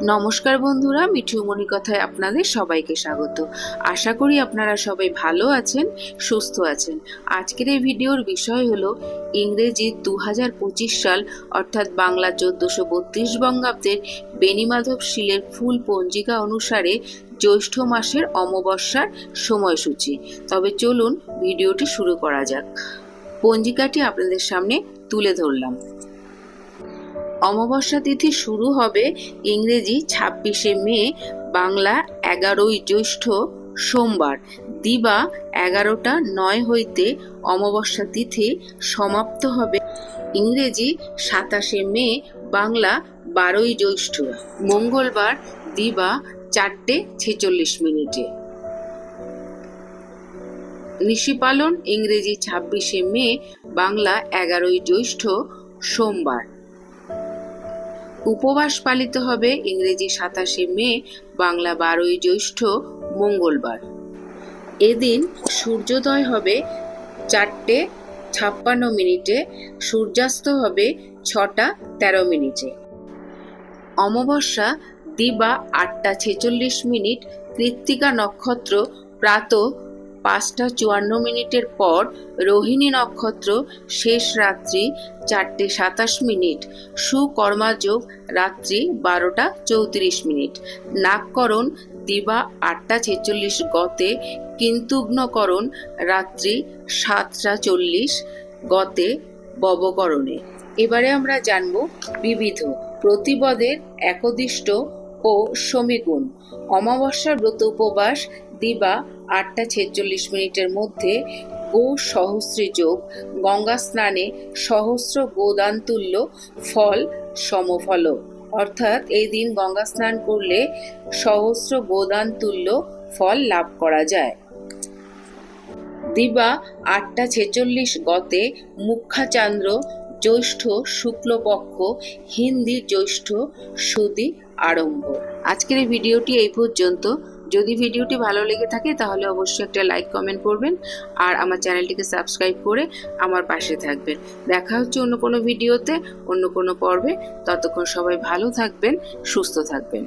নমস্কার বন্ধুরা, মিঠুমণি কথায় আপনাদের সবাইকে স্বাগত। আশা করি আপনারা সবাই ভালো আছেন, সুস্থ আছেন। আজকের এই ভিডিওর বিষয় হলো ইংরেজি 2025 সাল অর্থাৎ বাংলা 1432 বঙ্গাব্দের বেণীমাধব শীলের ফুল পঞ্জিকা অনুসারে জ্যৈষ্ঠ মাসের অমাবস্যার সময়সূচি। তবে চলুন ভিডিওটি শুরু করা যাক। পঞ্জিকাটি আপনাদের সামনে তুলে ধরলাম। অমাবস্যা তিথি শুরু হবে ইংরেজি 26শে মে, বাংলা 11ই জ্যৈষ্ঠ সোমবার দিবা 11:09 হইতে অমাবস্যা তিথি সমাপ্ত হবে ইংরেজি 27শে মে, বাংলা 12ই জ্যৈষ্ঠ মঙ্গলবার দিবা 4:46। নিশি পালন ইংরেজি 26শে মে, বাংলা 11ই জ্যৈষ্ঠ সোমবার। উপবাস পালিত হবে ইংরেজি 27শে মে, বাংলা 12ই জ্যৈষ্ঠ মঙ্গলবার। এদিন সূর্যোদয় হবে 4:56, সূর্যাস্ত হবে 6:13। অমাবস্যা দিবা 8:46, কৃত্তিকা নক্ষত্র প্রাতঃ 5:54 পর, রোহিণী নক্ষত্র শেষ রাত্রি 4:27, সুকর্মাযোগ রাত্রি 12:34। নাগকরণ দিবা 8:46 গতে, কিন্তুগ্নকরণ রাত্রি 7:40 গতে ববকরণে। এবারে আমরা জানব বিবিধ, প্রতিপদের একদিষ্ট ও সমীগুণ। অমাবস্যার ব্রত উপবাস দিবা 8:46 মধ্যে গো সহস্রী যোগ, গঙ্গা স্নানে সহস্র গোদান তুল্য ফল সমফল, অর্থাৎ এই দিন গঙ্গা স্নান করলে সহস্র গোদান তুল্য ফল লাভ করা যায়। দিবা 8:46 গতে মুখ্যাচান্দ্র জ্যৈষ্ঠ শুক্লপক্ষ, হিন্দি জ্যৈষ্ঠ সুদি আরম্ভ। আজকের এই ভিডিওটি এই পর্যন্ত। যদি ভিডিওটি ভালো লেগে থাকে তাহলে অবশ্যই একটা লাইক কমেন্ট করবেন আর আমার চ্যানেলটিকে সাবস্ক্রাইব করে আমার পাশে থাকবেন। দেখা হচ্ছে অন্য কোনো ভিডিওতে, অন্য কোনো পর্বে। ততক্ষণ সবাই ভালো থাকবেন, সুস্থ থাকবেন।